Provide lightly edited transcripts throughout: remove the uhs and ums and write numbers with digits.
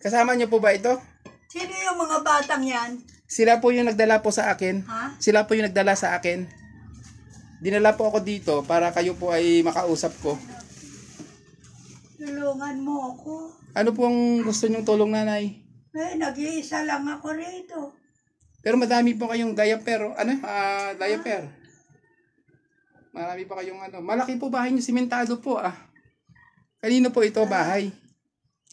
Kasama niyo po ba ito? Sino yung mga batang yan? Sila po yung nagdala po sa akin. Ha? Sila po yung nagdala sa akin. Dinala po ako dito para kayo po ay makausap ko. Tulungan mo ako. Ano pong gusto niyong tulong, nanay? Nag-iisa lang ako rito. Pero madami po kayong diaper. Diaper. Marami pa kayong Malaki po bahay niyo, simentado po Kanino po ito bahay?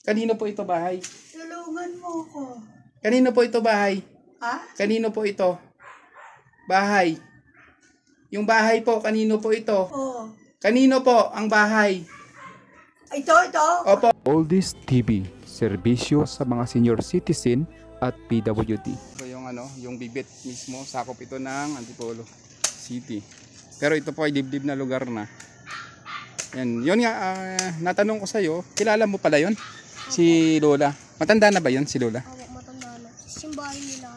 Kanino po ito bahay? Tulungan mo ako. Kanino po ito bahay? Ha? Kanino po ito? Bahay. Yung bahay po, kanino po ito? Oo. Kanino po ang bahay? Ito. Opo. Oldies TV, serbisyo sa mga senior citizen at PWD. Ito yung bibit mismo, sakop ito ng Antipolo City. Pero ito po ay dibdib na lugar na. Yun nga, natanong ko sa'yo, kilala mo pala yun? Si Lola. Matanda na ba yun, si Lola? Opo, matanda na. Simbahan nila,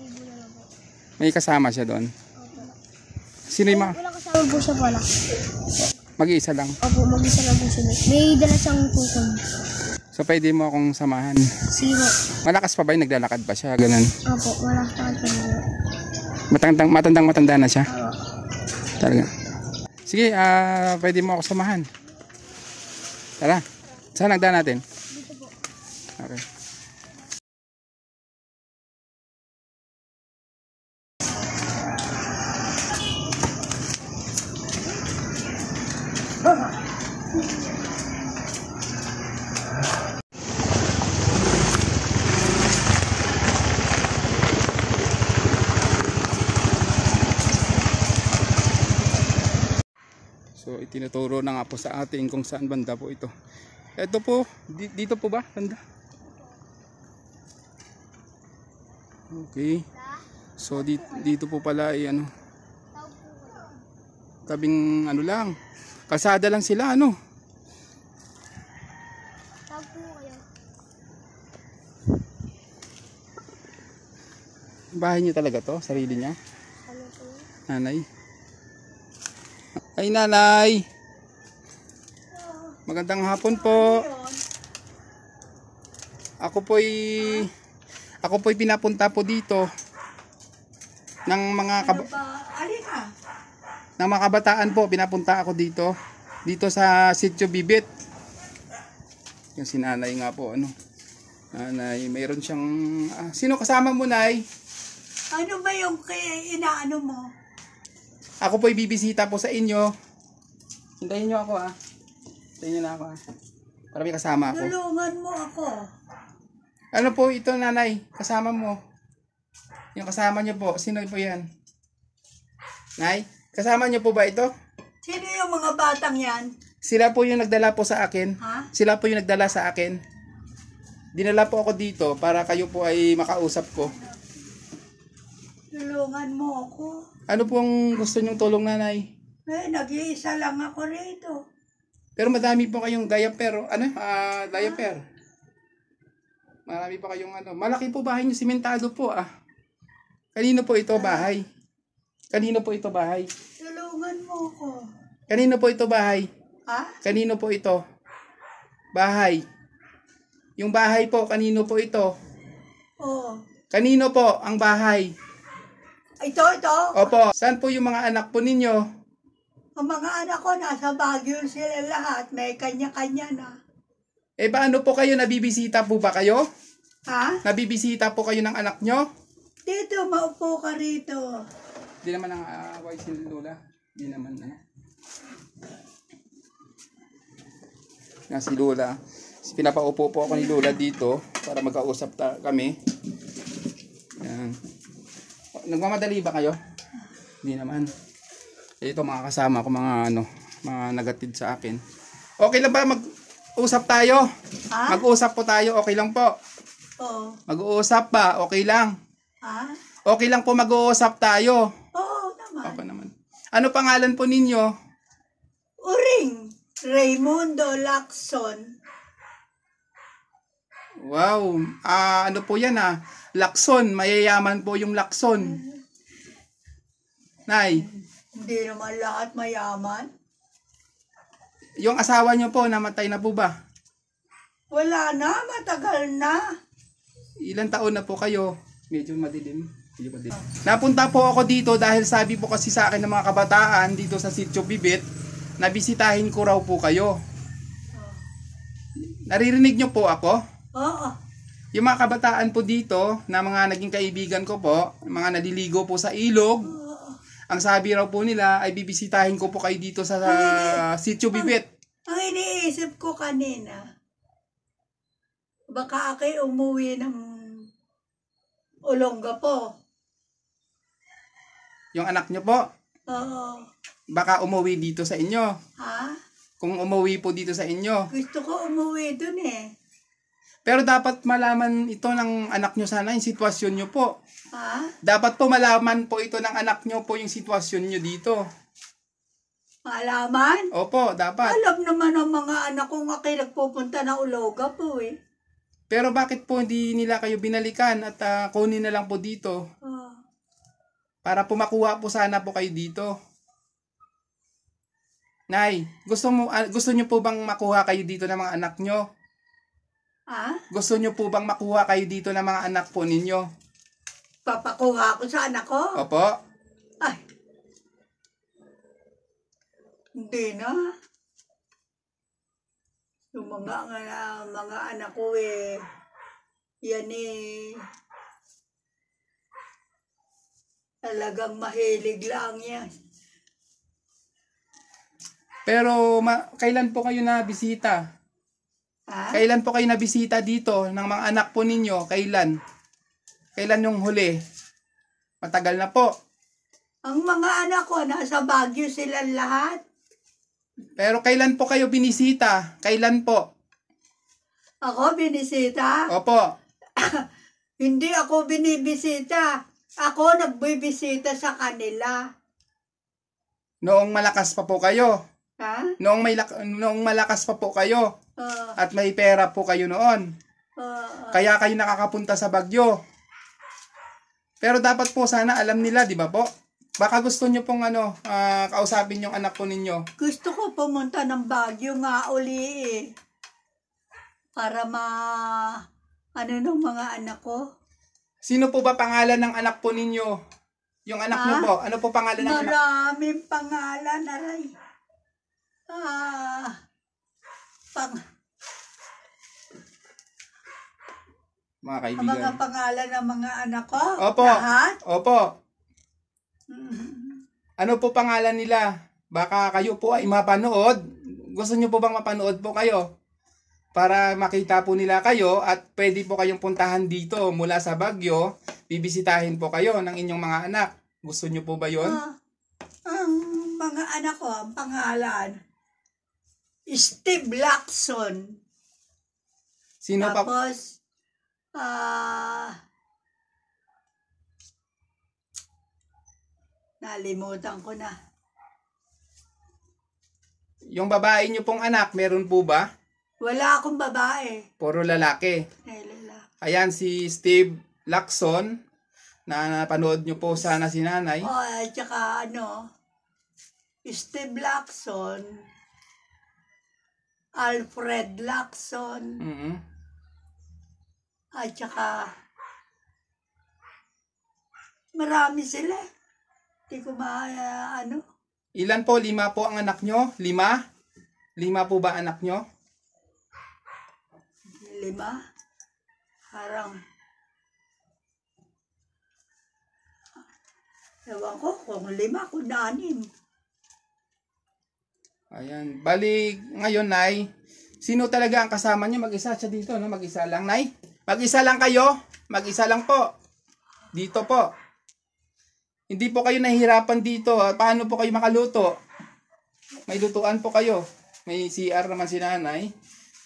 ibo na po. May kasama siya doon. Opo. Sino yung Wala kasama po siya pala. mag-iisa lang? Opo, mag-isa lang po siya. May dala siyang tukod. So pwede mo akong samahan. Sige po. Malakas pa ba yung naglalakad ba siya? Ganun. Opo, wala sa akin. Matanda na siya? Opo. Talaga. Sige, pwede mo ako samahan. Tara. Saan nagdaan natin? Dito po. Okay. So itinuturo na nga po sa atin kung saan banda po ito. Ito po, dito po ba banda? Okay. So dito po pala ay tabing lang. Kalsada lang sila Tawag po kayo. Bahay niyo talaga to, sarili niya. Ano po? Nanay. Ay nanay. Magandang hapon po. Ako po'y pinapunta po dito ng mga Alika. ng mga kabataan po, pinapunta ako dito sa Sitio Bibit. Yung si nanay nga po, nanay, mayroon siyang sino kasama mo, nay? Ano ba yung inaano mo? Ako po'y bibisita po sa inyo. Hintayin niyo ako Hintayin niyo na ako para may kasama ako. Tulungan mo ako. Ano po ito, nanay? Kasama mo. Yung kasama niyo po, sino po yan? Nay, kasama niyo po ba ito? Sino yung mga batang yan? Sila po yung nagdala po sa akin. Ha? Sila po yung nagdala sa akin. Dinala po ako dito para kayo po ay makausap ko. Tulungan mo ako. Ano pong gusto niyong tulong, nanay? Nag-iisa lang ako rito. Pero madami po kayong diaper. Diaper. Marami pa kayong Malaki po bahay niyo, simentado po Kanino po ito bahay? Kanino po ito bahay? Tulungan mo ako. Kanino po ito bahay? Ha? Kanino po ito? Bahay. Yung bahay po, kanino po ito? Oo. Kanino po ang bahay? Ito. Opo. Saan po yung mga anak po ninyo? Ang mga anak ko nasa Baguio sila lahat. May kanya-kanya na. Paano po kayo? Nabibisita po ba kayo? Ha? Nabibisita po kayo ng anak nyo? Dito, maupo ka rito. Hindi naman ang aaway si Lola. Hindi naman si Lola. Pinapaupo po ako ni Lola dito para magkausap kami. Yan. Nagmamadali ba kayo? Hindi naman. Ito mga kasama ko, mga nagatid sa akin. Okay lang ba mag-usap tayo? Ha? Mag-usap po tayo, okay lang po. Oo. Mag-uusap ba? Okay lang. Ha? Okay lang po mag-uusap tayo. Oo naman. Ako naman. Ano pangalan po ninyo? Uring. Raimundo Lacson. Wow. Ano po yan Lacson. Mayayaman po yung Lacson. Nay. Hindi naman lahat mayaman. Yung asawa nyo po, namatay na po ba? Wala na, matagal na. Ilang taon na po kayo? Medyo madilim. Medyo madilim. Napunta po ako dito dahil sabi po kasi sa akin ng mga kabataan dito sa Sitio Bibit na bisitahin ko raw po kayo. Naririnig nyo po ako? Oo. Yung mga kabataan po dito na mga naging kaibigan ko po, mga naliligo po sa ilog, ang sabi raw po nila ay bibisitahin ko po kayo dito sa Sitio Bibit. Ang iniisip ko kanina, baka ako'y umuwi ng Olongapo. Yung anak nyo po, Oo. baka umuwi dito sa inyo. Ha? Kung umuwi po dito sa inyo. Gusto ko umuwi dun eh. Pero dapat malaman ito ng anak nyo sana yung sitwasyon nyo po. Ha? Dapat po malaman po ito ng anak nyo po yung sitwasyon nyo dito. Malaman? Opo, dapat. Alam naman ang mga anak ko nga kayo nagpupunta ng Olongapo eh. Pero bakit po hindi nila kayo binalikan at kunin na lang po dito? Para po makuha po sana po kayo dito. Nay, gusto nyo po bang makuha kayo dito ng mga anak nyo? Ha? Gusto nyo po bang makuha kayo dito ng mga anak po ninyo? Papakuha ko sa anak ko? Opo. Ay. Hindi na. Yung mga anak ko eh, yan eh, talagang mahilig lang yan. Pero kailan po kayo na bisita? Ha? Kailan po kayo nabisita dito ng mga anak po ninyo? Kailan? Kailan yung huli? Matagal na po. Ang mga anak ko, nasa Baguio silang lahat. Pero kailan po kayo binisita? Kailan po? Ako binisita? Opo. Hindi ako binibisita. Ako nagbibisita sa kanila. Noong malakas pa po kayo. Ha? Noong malakas pa po kayo. Uh, At may pera po kayo noon. Kaya kayo nakakapunta sa Baguio. Pero dapat po sana alam nila, di ba po? Baka gusto nyo pong kausapin yung anak po ninyo. Gusto ko pumunta ng Baguio nga uli eh. Para ng mga anak ko. Sino po ba pangalan ng anak po ninyo? Yung anak nyo po. Ano po pangalan ng anak? Maraming pangalan, aray. Mga Ang kaibigan. mga pangalan ng mga anak ko? Opo. Lahat? Opo. Mhm. Ano po pangalan nila? Baka kayo po ay mapanood. Gusto nyo po bang mapanood po kayo? Para makita po nila kayo at pwede po kayong puntahan dito mula sa Baguio. Bibisitahin po kayo ng inyong mga anak. Gusto nyo po ba yon? Ang mga anak ko, ang pangalan, Steve Lacson. Sino pa? Tapos, nalimutan ko na. Yung babae nyo pong anak, meron po ba? Wala akong babae. Puro lalaki. Ay, lalaki. Ayan si Steve Lacson na napanood nyo po sana si nanay. At saka Steve Lacson, Alfred Lacson, Mhm. at saka marami sila. Hindi ko Ilan po? 5 po ang anak nyo? 5? 5 po ba anak nyo? 5. Parang, ewan ko kung 5, kung 6. Ayan. Bali, ngayon, Nay, sino talaga ang kasama nyo? Mag-isa siya dito, no? Mag-isa lang, Nay? Mag-isa lang kayo? Mag-isa lang po. Dito po. Hindi po kayo nahihirapan dito. Paano po kayo makaluto? May lutuan po kayo. May CR naman si nanay.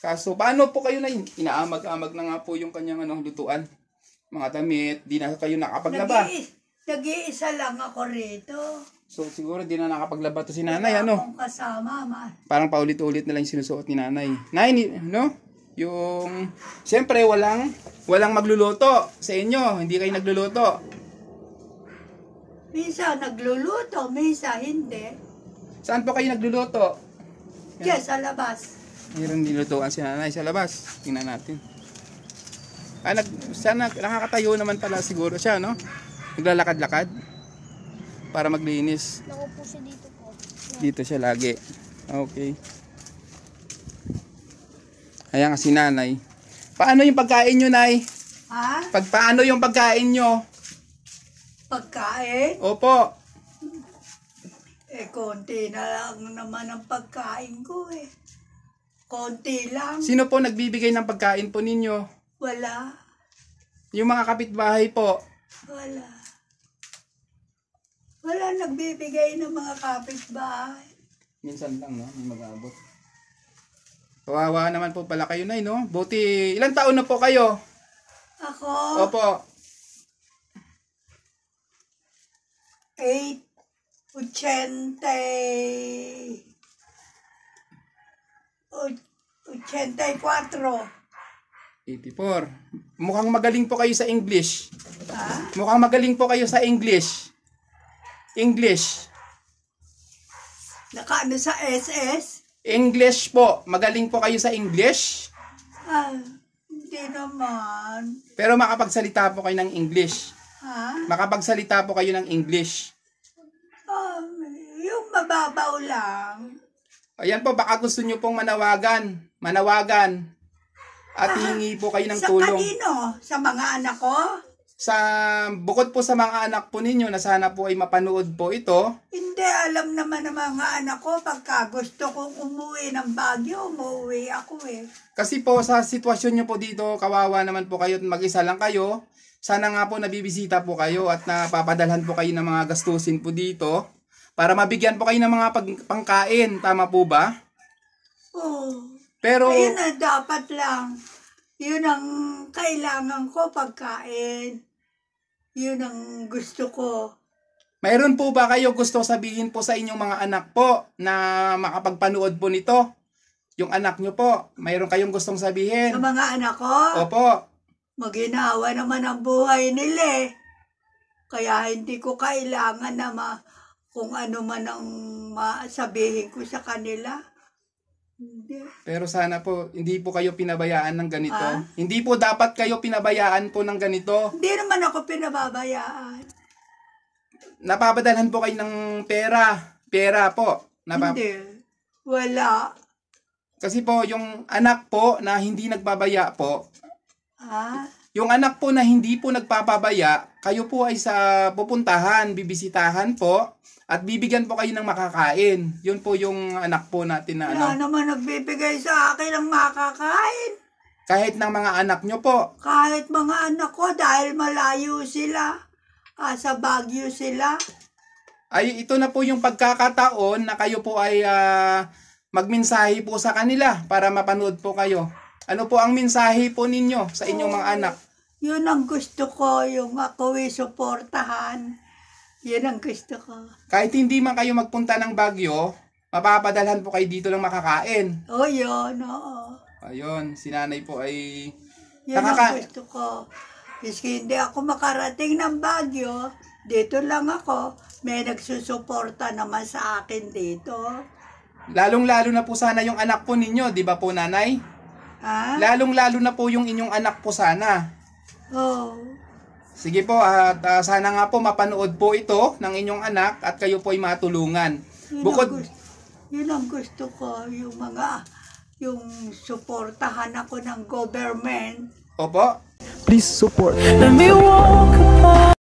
Kaso, paano po kayo na inaamag-amag na nga po yung kanyang lutuan? Mga damit, di na kayo nakapaglaba. Nag-iisa lang ako rito. So, siguro di na nakapaglaba to si nanay, Wala akong kasama, Parang paulit-ulit na lang yung sinusuot ni nanay. Nay, yung, siyempre, walang magluluto sa inyo. Hindi kayo nagluluto. Minsan nagluluto, minsan hindi. Saan po kayo nagluluto? Diyan sa labas. Mayroon nilutuan si nanay sa labas. Tingnan natin. Sana nakakatayo naman pala siguro siya, no? Naglalakad-lakad para maglinis. Nakupo siya dito po. Dito siya lagi. Okay. Ayan nga si nanay. Paano yung pagkain nyo, nay? Ha? Paano yung pagkain nyo? Pagkain? Opo. Konti na lang naman ang pagkain ko eh. Konti lang. Sino po nagbibigay ng pagkain po ninyo? Wala. Yung mga kapitbahay po. Wala. Wala nagbibigay ng mga kapitbahay. Minsan lang, no? May mag-aabot. Kawawa naman po pala kayo, nay, no? Buti, ilang taon na po kayo? Ako, Opo. 84. 84. Mukhang magaling po kayo sa English. Ha? Mukhang magaling po kayo sa English. English. Nakaano sa SS? English po. Magaling po kayo sa English. Hindi naman. Pero makapagsalita po kayo ng English. Ha? Makapagsalita po kayo ng English. Yung mababaw lang. Ayan po, baka gusto nyo pong manawagan. Manawagan. At hingi po kayo ng Sa tulong. kanino? Sa mga anak ko? Bukod po sa mga anak po ninyo na sana po ay mapanood po ito. Hindi, alam naman ng mga anak ko, pagka gusto kong umuwi ng Baguio, umuwi ako eh. Kasi po sa sitwasyon nyo po dito, kawawa naman po kayo at mag-isa lang kayo. Sana nga po nabibisita po kayo at napapadalhan po kayo ng mga gastusin po dito para mabigyan po kayo ng mga pangkain. Tama po ba? Oh. Pero, Ayun na dapat lang. Yun ang kailangan ko, pagkain. Yun ang gusto ko. mayroon po ba kayo gusto sabihin po sa inyong mga anak po na makapagpanood po nito? Yung anak nyo po, mayroon kayong gustong Sa sabihin? mga anak ko, Opo. maginawa naman ang buhay nila eh. Kaya hindi ko kailangan na kung ano man ang sabihin ko sa kanila. Hindi. Pero sana po, hindi po kayo pinabayaan ng ganito. Ah? Hindi po dapat kayo pinabayaan po ng ganito. Hindi naman ako pinababayaan. Napapadalhan po kayo ng pera. Pera po. Hindi. Wala. Kasi po, yung anak po na hindi nagbabaya po, Ha? yung anak po na hindi po nagpapabaya, kayo po ay sa pupuntahan, bibisitahan po, at bibigyan po kayo ng makakain. Yun po yung anak po natin na Wala ano. naman nagbibigay sa akin ng makakain. Kahit ng mga anak nyo po. Kahit mga anak ko dahil malayo sila. Sa Baguio sila. Ay, ito na po yung pagkakataon na kayo po ay magmensahe po sa kanila para mapanood po kayo. Ano po ang mensahe po ninyo sa inyong mga anak? Yun ang gusto ko, yung ako suportahan. Yun ang gusto ko. Kahit hindi man kayo magpunta ng Baguio, mapapadalhan po kayo dito ng makakain. Yun, oo. Ayun, si nanay po ay... Yun ang gusto ko. Miski hindi ako makarating ng Baguio, dito lang ako. May nagsusuporta naman sa akin dito. Lalong-lalo na po sana yung anak po ninyo, di ba po nanay? Ha? Lalong-lalo na po yung inyong anak po sana. Oo. Sige po, at sana nga po mapanood po ito ng inyong anak at kayo po ay matulungan. Yun ang gusto ko, yung suportahan ako ng government. Opo. Please support Let me walk